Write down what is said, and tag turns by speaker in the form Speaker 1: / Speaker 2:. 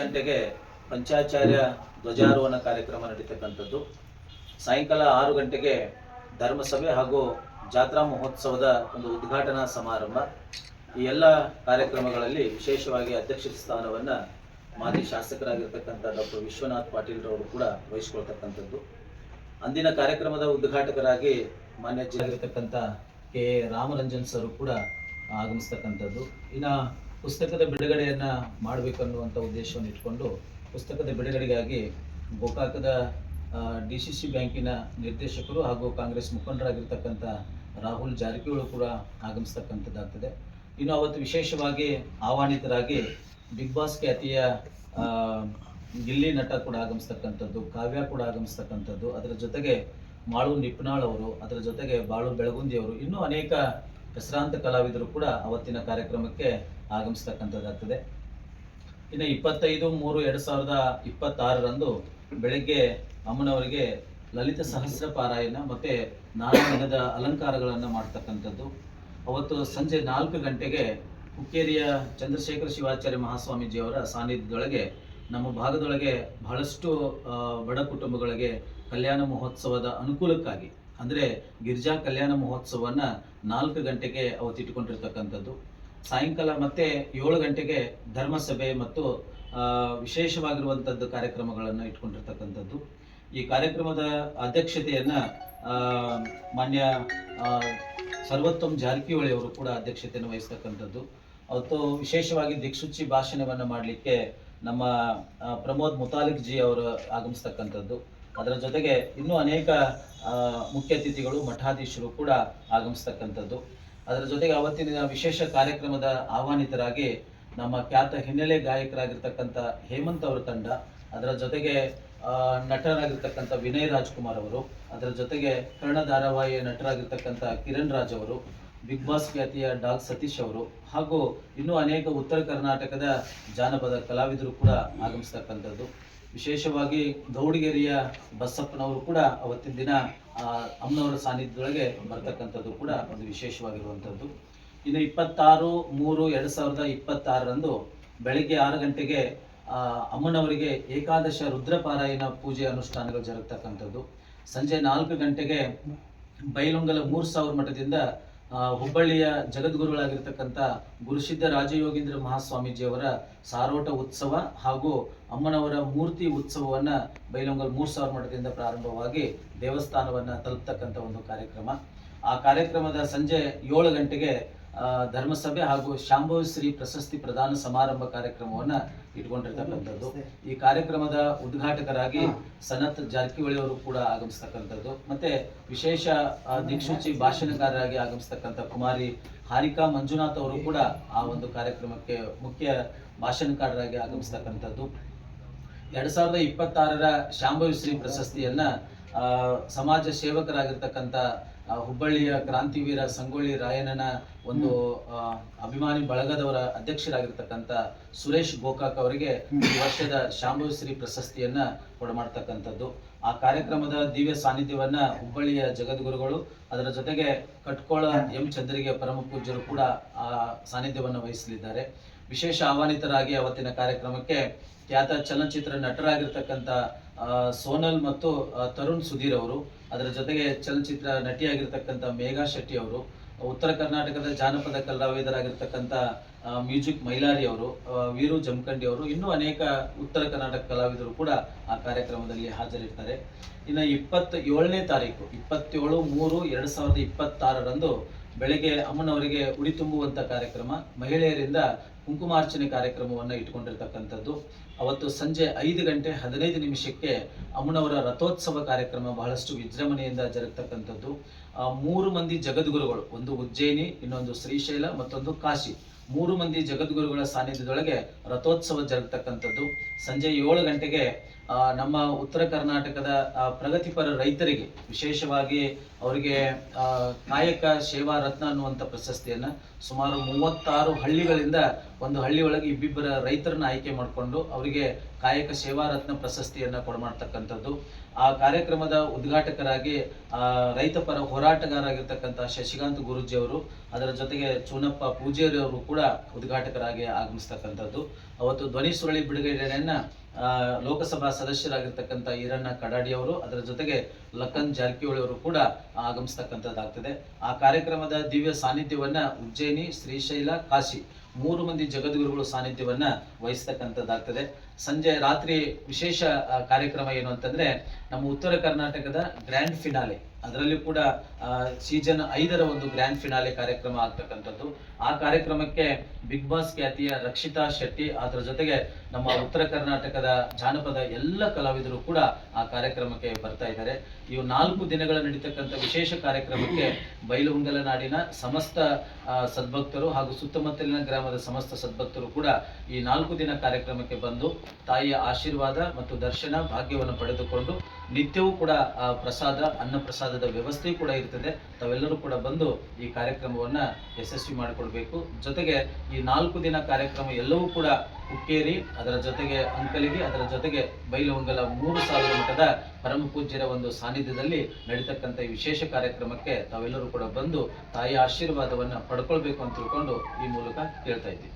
Speaker 1: ಗಂಟೆಗೆ ಪಂಚಾಚಾರ್ಯ ಧ್ವಜಾರೋಹಣ ಕಾರ್ಯಕ್ರಮ ನಡೀತಕ್ಕಂಥದ್ದು. ಸಾಯಂಕಾಲ 6 ಗಂಟೆಗೆ ಧರ್ಮಸಭೆ ಹಾಗೂ ಜಾತ್ರಾ ಮಹೋತ್ಸವದ ಒಂದು ಉದ್ಘಾಟನಾ ಸಮಾರಂಭ. ಈ ಎಲ್ಲ ಕಾರ್ಯಕ್ರಮಗಳಲ್ಲಿ ವಿಶೇಷವಾಗಿ ಅಧ್ಯಕ್ಷತೆ ಸ್ಥಾನವನ್ನು ಮಾಜಿ ಶಾಸಕರಾಗಿರ್ತಕ್ಕಂಥ ಡಾಕ್ಟರ್ ವಿಶ್ವನಾಥ್ ಪಾಟೀಲ್ ರವರು ಕೂಡ ವಹಿಸಿಕೊಳ್ತಕ್ಕಂಥದ್ದು. ಅಂದಿನ ಕಾರ್ಯಕ್ರಮದ ಉದ್ಘಾಟಕರಾಗಿ ಮಾನ್ಯ ಜಿಲ್ಲಾಗಿರ್ತಕ್ಕಂಥ ಕೆ ರಾಮರಂಜನ್ ಸರ್ ಕೂಡ ಆಗಮಿಸ್ತಕ್ಕಂಥದ್ದು. ಇನ್ನು ಪುಸ್ತಕದ ಬಿಡುಗಡೆಯನ್ನ ಮಾಡಬೇಕನ್ನುವಂಥ ಉದ್ದೇಶವನ್ನು ಇಟ್ಕೊಂಡು ಪುಸ್ತಕದ ಬಿಡುಗಡೆಗಾಗಿ ಗೋಕಾಕದ DCC ಬ್ಯಾಂಕಿನ ನಿರ್ದೇಶಕರು ಹಾಗೂ ಕಾಂಗ್ರೆಸ್ ಮುಖಂಡರಾಗಿರ್ತಕ್ಕಂಥ ರಾಹುಲ್ ಜಾರಕಿಹೊಳಿ ಕೂಡ ಆಗಮಿಸ್ತಕ್ಕಂಥದ್ದಾಗ್ತದೆ. ಇನ್ನು ಅವತ್ತು ವಿಶೇಷವಾಗಿ ಆಹ್ವಾನಿತರಾಗಿ ಬಿಗ್ ಬಾಸ್ ಖ್ಯಾತಿಯ ಗಿಲ್ಲಿ ನಟ ಕೂಡ ಆಗಮಿಸ್ತಕ್ಕಂಥದ್ದು, ಕಾವ್ಯ ಕೂಡ ಆಗಮಿಸ್ತಕ್ಕಂಥದ್ದು, ಅದರ ಜೊತೆಗೆ ಮಾಳು ನಿಪ್ನಾಳ್ ಅವರು, ಅದರ ಜೊತೆಗೆ ಬಾಳು ಬೆಳಗುಂದಿ ಅವರು, ಇನ್ನೂ ಅನೇಕ ಹೆಸರಾಂತ ಕಲಾವಿದರು ಕೂಡ ಅವತ್ತಿನ ಕಾರ್ಯಕ್ರಮಕ್ಕೆ ಆಗಮಿಸ್ತಕ್ಕಂಥದ್ದಾಗ್ತದೆ. ಇನ್ನು 25/3/2026 ಬೆಳಗ್ಗೆ ಅಮ್ಮನವರಿಗೆ ಲಲಿತ ಸಹಸ್ರ ಪಾರಾಯಣ ಮತ್ತೆ ನಾರಾಯಣದ ಅಲಂಕಾರಗಳನ್ನು ಮಾಡ್ತಕ್ಕಂಥದ್ದು. ಅವತ್ತು ಸಂಜೆ 4 ಗಂಟೆಗೆ ಹುಕ್ಕೇರಿಯ ಚಂದ್ರಶೇಖರ ಶಿವಾಚಾರ್ಯ ಮಹಾಸ್ವಾಮೀಜಿಯವರ ಸಾನ್ನಿಧ್ಯದೊಳಗೆ ನಮ್ಮ ಭಾಗದೊಳಗೆ ಬಹಳಷ್ಟು ಬಡ ಕುಟುಂಬಗಳಿಗೆ ಕಲ್ಯಾಣ ಮಹೋತ್ಸವದ ಅನುಕೂಲಕ್ಕಾಗಿ ಅಂದರೆ ಗಿರಿಜಾ ಕಲ್ಯಾಣ ಮಹೋತ್ಸವವನ್ನು 4 ಗಂಟೆಗೆ ಅವತ್ತಿಟ್ಟುಕೊಂಡಿರ್ತಕ್ಕಂಥದ್ದು. ಸಾಯಂಕಾಲ ಮತ್ತೆ 7 ಗಂಟೆಗೆ ಧರ್ಮಸಭೆ ಮತ್ತು ವಿಶೇಷವಾಗಿರುವಂಥದ್ದು ಕಾರ್ಯಕ್ರಮಗಳನ್ನು ಇಟ್ಕೊಂಡಿರ್ತಕ್ಕಂಥದ್ದು. ಈ ಕಾರ್ಯಕ್ರಮದ ಅಧ್ಯಕ್ಷತೆಯನ್ನ ಮಾನ್ಯ ಸರ್ವೋತ್ತಮ್ ಜಾರಕಿಹೊಳಿ ಅವರು ಕೂಡ ಅಧ್ಯಕ್ಷತೆಯನ್ನು ವಹಿಸ್ತಕ್ಕಂಥದ್ದು. ಅವತ್ತು ವಿಶೇಷವಾಗಿ ದಿಕ್ಸೂಚಿ ಭಾಷಣವನ್ನು ಮಾಡಲಿಕ್ಕೆ ನಮ್ಮ ಪ್ರಮೋದ್ ಮುತಾಲಿಕ್ ಜಿ ಅವರು ಆಗಮಿಸ್ತಕ್ಕಂಥದ್ದು. ಅದರ ಜೊತೆಗೆ ಇನ್ನೂ ಅನೇಕ ಮುಖ್ಯ ಅತಿಥಿಗಳು ಮಠಾಧೀಶರು ಕೂಡ ಆಗಮಿಸ್ತಕ್ಕಂಥದ್ದು. ಅದರ ಜೊತೆಗೆ ಅವತ್ತಿನ ವಿಶೇಷ ಕಾರ್ಯಕ್ರಮದ ಆಹ್ವಾನಿತರಾಗಿ ನಮ್ಮ ಖ್ಯಾತ ಹಿನ್ನೆಲೆ ಗಾಯಕರಾಗಿರ್ತಕ್ಕಂಥ ಹೇಮಂತ್ ಅವರ ತಂಡ, ಅದರ ಜೊತೆಗೆ ನಟರಾಗಿರ್ತಕ್ಕಂಥ ವಿನಯ್ ರಾಜ್ಕುಮಾರ್ ಅವರು, ಅದರ ಜೊತೆಗೆ ಕರ್ಣ ಧಾರಾವಾಹಿಯ ನಟರಾಗಿರ್ತಕ್ಕಂಥ ಕಿರಣ್ ರಾಜ್ ಅವರು, ಬಿಗ್ ಬಾಸ್ ಖ್ಯಾತಿಯ ಡಾಗ್ ಸತೀಶ್ ಅವರು ಹಾಗೂ ಇನ್ನೂ ಅನೇಕ ಉತ್ತರ ಕರ್ನಾಟಕದ ಜಾನಪದ ಕಲಾವಿದರು ಕೂಡ ಆಗಮಿಸ್ತಕ್ಕಂಥದ್ದು. ವಿಶೇಷವಾಗಿ ಗೌಡಿಗೆರೆಯ ಬಸಪ್ಪನವರು ಕೂಡ ಅವತ್ತಿನ ದಿನ ಅಮ್ಮನವರ ಸಾನ್ನಿಧ್ಯದೊಳಗೆ ಬರ್ತಕ್ಕಂಥದ್ದು ಕೂಡ ಒಂದು ವಿಶೇಷವಾಗಿರುವಂಥದ್ದು. ಇನ್ನು 26/3/2026 ಬೆಳಿಗ್ಗೆ 6 ಗಂಟೆಗೆ ಅಮ್ಮನವರಿಗೆ ಏಕಾದಶ ರುದ್ರಪಾರಾಯಣ ಪೂಜೆ ಅನುಷ್ಠಾನಗಳು ಜರುಗತಕ್ಕಂಥದ್ದು. ಸಂಜೆ 4 ಗಂಟೆಗೆ ಬೈಲೊಂಗಲ 3000 ಮಠದಿಂದ ಹುಬ್ಬಳ್ಳಿಯ ಜಗದ್ಗುರುಗಳಾಗಿರ್ತಕ್ಕಂಥ ಗುರುಸಿದ್ಧ ರಾಜಯೋಗೀಂದ್ರ ಮಹಾಸ್ವಾಮೀಜಿಯವರ ಸಾರೋಟ ಉತ್ಸವ ಹಾಗೂ ಅಮ್ಮನವರ ಮೂರ್ತಿ ಉತ್ಸವವನ್ನು ಬೈಲೊಂಗಲ್ 3000 ಮಠದಿಂದ ಪ್ರಾರಂಭವಾಗಿ ದೇವಸ್ಥಾನವನ್ನು ತಲುಪ್ತಕ್ಕಂಥ ಒಂದು ಕಾರ್ಯಕ್ರಮ. ಆ ಕಾರ್ಯಕ್ರಮದ ಸಂಜೆ 7 ಗಂಟೆಗೆ ಧರ್ಮಸಭೆ ಹಾಗೂ ಶಾಂಭವಿ ಶ್ರೀ ಪ್ರಶಸ್ತಿ ಪ್ರದಾನ ಸಮಾರಂಭ ಕಾರ್ಯಕ್ರಮವನ್ನು ಇಟ್ಕೊಂಡಿರ್ತಕ್ಕಂಥದ್ದು. ಈ ಕಾರ್ಯಕ್ರಮದ ಉದ್ಘಾಟಕರಾಗಿ ಸನತ್ ಜಾರಕಿಹೊಳಿ ಅವರು ಕೂಡ ಆಗಮಿಸ್ತಕ್ಕಂಥದ್ದು. ಮತ್ತೆ ವಿಶೇಷ ದಿಕ್ಸೂಚಿ ಭಾಷಣಕಾರರಾಗಿ ಆಗಮಿಸ್ತಕ್ಕಂಥ ಕುಮಾರಿ ಹಾರಿಕಾ ಮಂಜುನಾಥ್ ಅವರು ಕೂಡ ಆ ಒಂದು ಕಾರ್ಯಕ್ರಮಕ್ಕೆ ಮುಖ್ಯ ಭಾಷಣಕಾರರಾಗಿ ಆಗಮಿಸ್ತಕ್ಕಂಥದ್ದು. 2026ರ ಶಾಂಭವಿ ಶ್ರೀ ಪ್ರಶಸ್ತಿಯನ್ನ ಸಮಾಜ ಸೇವಕರಾಗಿರ್ತಕ್ಕಂಥ ಹುಬ್ಬಳ್ಳಿಯ ಕ್ರಾಂತಿವೀರ ಸಂಗೊಳ್ಳಿ ರಾಯಣ್ಣನ ಒಂದು ಅಭಿಮಾನಿ ಬಳಗದವರ ಅಧ್ಯಕ್ಷರಾಗಿರ್ತಕ್ಕಂಥ ಸುರೇಶ್ ಗೋಕಾಕ್ ಅವರಿಗೆ ಈ ವರ್ಷದ ಶಾಂಭವಿ ಶ್ರೀ ಪ್ರಶಸ್ತಿಯನ್ನ ಕೊಡಮಾಡ್ತಕ್ಕಂಥದ್ದು. ಆ ಕಾರ್ಯಕ್ರಮದ ದಿವ್ಯ ಸಾನ್ನಿಧ್ಯವನ್ನ ಹುಬ್ಬಳ್ಳಿಯ ಜಗದ್ಗುರುಗಳು, ಅದರ ಜೊತೆಗೆ ಕಟ್ಕೋಳ ಎಂ ಚಂದ್ರಿಗೆ ಪರಮ ಪೂಜ್ಯರು ಕೂಡ ಆ ಸಾನ್ನಿಧ್ಯವನ್ನು ವಹಿಸಲಿದ್ದಾರೆ. ವಿಶೇಷ ಆಹ್ವಾನಿತರಾಗಿ ಅವತ್ತಿನ ಕಾರ್ಯಕ್ರಮಕ್ಕೆ ಖ್ಯಾತ ಚಲನಚಿತ್ರ ನಟರಾಗಿರ್ತಕ್ಕಂಥ ಸೋನಲ್ ಮತ್ತು ತರುಣ್ ಸುಧೀರ್ ಅವರು, ಅದರ ಜೊತೆಗೆ ಚಲನಚಿತ್ರ ನಟಿಯಾಗಿರ್ತಕ್ಕಂಥ ಮೇಘಾ ಶೆಟ್ಟಿ ಅವರು, ಉತ್ತರ ಕರ್ನಾಟಕದ ಜಾನಪದ ಕಲಾವಿದರಾಗಿರ್ತಕ್ಕಂಥ ಮ್ಯೂಜಿಕ್ ಮೈಲಾರಿ ಅವರು, ವೀರು ಜಮಖಂಡಿ ಅವರು, ಇನ್ನೂ ಅನೇಕ ಉತ್ತರ ಕರ್ನಾಟಕ ಕಲಾವಿದರು ಕೂಡ ಆ ಕಾರ್ಯಕ್ರಮದಲ್ಲಿ ಹಾಜರಿರ್ತಾರೆ. ಇನ್ನು 27ನೇ ತಾರೀಕು 27/3/2026 ಬೆಳಗ್ಗೆ ಅಮ್ಮನವರಿಗೆ ಉಡಿ ತುಂಬುವಂಥ ಕಾರ್ಯಕ್ರಮ, ಮಹಿಳೆಯರಿಂದ ಕುಂಕುಮಾರ್ಚನೆ ಕಾರ್ಯಕ್ರಮವನ್ನು ಇಟ್ಕೊಂಡಿರ್ತಕ್ಕಂಥದ್ದು. ಅವತ್ತು ಸಂಜೆ 5 ಗಂಟೆ 15 ನಿಮಿಷಕ್ಕೆ ಅಮ್ಮನವರ ರಥೋತ್ಸವ ಕಾರ್ಯಕ್ರಮ ಬಹಳಷ್ಟು ವಿಜೃಂಭಣೆಯಿಂದ ಜರುಗತಕ್ಕಂಥದ್ದು. 3 ಮಂದಿ ಜಗದ್ಗುರುಗಳು, ಒಂದು ಉಜ್ಜಯಿನಿ, ಇನ್ನೊಂದು ಶ್ರೀಶೈಲ, ಮತ್ತೊಂದು ಕಾಶಿ, 3 ಮಂದಿ ಜಗದ್ಗುರುಗಳ ಸಾನ್ನಿಧ್ಯದೊಳಗೆ ರಥೋತ್ಸವ ಜರುಗತಕ್ಕಂಥದ್ದು. ಸಂಜೆ 7 ಗಂಟೆಗೆ ನಮ್ಮ ಉತ್ತರ ಕರ್ನಾಟಕದ ಪ್ರಗತಿಪರ ರೈತರಿಗೆ ವಿಶೇಷವಾಗಿ ಅವರಿಗೆ ಕಾಯಕ ಸೇವಾ ರತ್ನ ಅನ್ನುವಂಥ ಪ್ರಶಸ್ತಿಯನ್ನು ಸುಮಾರು 36 ಹಳ್ಳಿಗಳಿಂದ ಒಂದು ಹಳ್ಳಿ ಒಳಗೆ ಇಬ್ಬಿಬ್ಬರ ರೈತರನ್ನ ಆಯ್ಕೆ ಮಾಡಿಕೊಂಡು ಅವರಿಗೆ ಕಾಯಕ ಸೇವಾ ರತ್ನ ಪ್ರಶಸ್ತಿಯನ್ನ ಕೊಡಮಾಡ್ತಕ್ಕಂಥದ್ದು. ಆ ಕಾರ್ಯಕ್ರಮದ ಉದ್ಘಾಟಕರಾಗಿ ರೈತ ಪರ ಹೋರಾಟಗಾರರಾಗಿರ್ತಕ್ಕಂಥ ಶಶಿಕಾಂತ್ ಗುರೂಜಿ ಅವರು, ಅದರ ಜೊತೆಗೆ ಚೂನಪ್ಪ ಪೂಜಾರಿ ಅವರು ಕೂಡ ಉದ್ಘಾಟಕರಾಗಿ ಆಗಮಿಸ್ತಕ್ಕಂಥದ್ದು. ಅವತ್ತು ಧ್ವನಿ ಸುರಳಿ ಬಿಡುಗಡೆಯನ್ನ ಲೋಕಸಭಾ ಸದಸ್ಯರಾಗಿರ್ತಕ್ಕಂಥ ಈರಣ್ಣ ಕಡಾಡಿ ಅವರು, ಅದರ ಜೊತೆಗೆ ಲಖನ್ ಜಾರಕಿಹೊಳಿ ಅವರು ಕೂಡ ಆಗಮಿಸ್ತಕ್ಕಂಥದ್ದಾಗ್ತದೆ. ಆ ಕಾರ್ಯಕ್ರಮದ ದಿವ್ಯ ಸಾನ್ನಿಧ್ಯವನ್ನ ಉಜ್ಜಯಿನಿ, ಶ್ರೀಶೈಲ, ಕಾಶಿ 3 ಮಂದಿ ಜಗದ್ಗುರುಗಳು ಸಾನ್ನಿಧ್ಯವನ್ನ ವಹಿಸ್ತಕ್ಕಂಥದ್ದಾಗ್ತದೆ. ಸಂಜೆ ರಾತ್ರಿ ವಿಶೇಷ ಕಾರ್ಯಕ್ರಮ ಏನು ಅಂತಂದ್ರೆ, ನಮ್ಮ ಉತ್ತರ ಕರ್ನಾಟಕದ ಗ್ರ್ಯಾಂಡ್ ಫಿನಾಲೆ, ಅದರಲ್ಲಿ ಕೂಡ ಸೀಸನ್ 5ರ ಒಂದು ಗ್ರ್ಯಾಂಡ್ ಫಿನಾಲೆ ಕಾರ್ಯಕ್ರಮ ಆಗ್ತಕ್ಕಂಥದ್ದು. ಆ ಕಾರ್ಯಕ್ರಮಕ್ಕೆ ಬಿಗ್ ಬಾಸ್ ಖ್ಯಾತಿಯ ರಕ್ಷಿತಾ ಶೆಟ್ಟಿ, ಅದರ ಜೊತೆಗೆ ನಮ್ಮ ಉತ್ತರ ಕರ್ನಾಟಕದ ಜಾನಪದ ಎಲ್ಲ ಕಲಾವಿದರು ಕೂಡ ಆ ಕಾರ್ಯಕ್ರಮಕ್ಕೆ ಬರ್ತಾ ಇದ್ದಾರೆ. ಇವು 4 ದಿನಗಳ ನಡೀತಕ್ಕಂಥ ವಿಶೇಷ ಕಾರ್ಯಕ್ರಮಕ್ಕೆ ಬೈಲಹೊಂಗಲ ನಾಡಿನ ಸಮಸ್ತ ಸದ್ಭಕ್ತರು ಹಾಗೂ ಸುತ್ತಮುತ್ತಲಿನ ಗ್ರಾಮದ ಸಮಸ್ತ ಸದ್ಭಕ್ತರು ಕೂಡ ಈ 4 ದಿನ ಕಾರ್ಯಕ್ರಮಕ್ಕೆ ಬಂದು ತಾಯಿಯ ಆಶೀರ್ವಾದ ಮತ್ತು ದರ್ಶನ ಭಾಗ್ಯವನ್ನು ಪಡೆದುಕೊಂಡು ನಿತ್ಯವೂ ಕೂಡ ಪ್ರಸಾದ, ಅನ್ನ ಪ್ರಸಾದದ ವ್ಯವಸ್ಥೆ ಕೂಡ ಇರ್ತದೆ. ತಾವೆಲ್ಲರೂ ಕೂಡ ಬಂದು ಈ ಕಾರ್ಯಕ್ರಮವನ್ನ ಯಶಸ್ವಿ ಮಾಡಿಕೊಡ್ಬೇಕು. ಜೊತೆಗೆ ಈ 4 ದಿನ ಕಾರ್ಯಕ್ರಮ ಎಲ್ಲವೂ ಕೂಡ ಹುಕ್ಕೇರಿ, ಅದರ ಜೊತೆಗೆ ಅಂಕಲಿಗೆ, ಅದರ ಜೊತೆಗೆ ಬೈಲಹೊಂಗಲ 3000 ಮಠದ ಪರಮ ಪೂಜ್ಯರ ಒಂದು ಸಾನ್ನಿಧ್ಯದಲ್ಲಿ ನಡೀತಕ್ಕಂಥ ಈ ವಿಶೇಷ ಕಾರ್ಯಕ್ರಮಕ್ಕೆ ತಾವೆಲ್ಲರೂ ಕೂಡ ಬಂದು ತಾಯಿಯ ಆಶೀರ್ವಾದವನ್ನ ಪಡ್ಕೊಳ್ಬೇಕು ಅಂತ ತಿಳ್ಕೊಂಡು ಈ ಮೂಲಕ ಕೇಳ್ತಾ ಇದ್ದೀವಿ.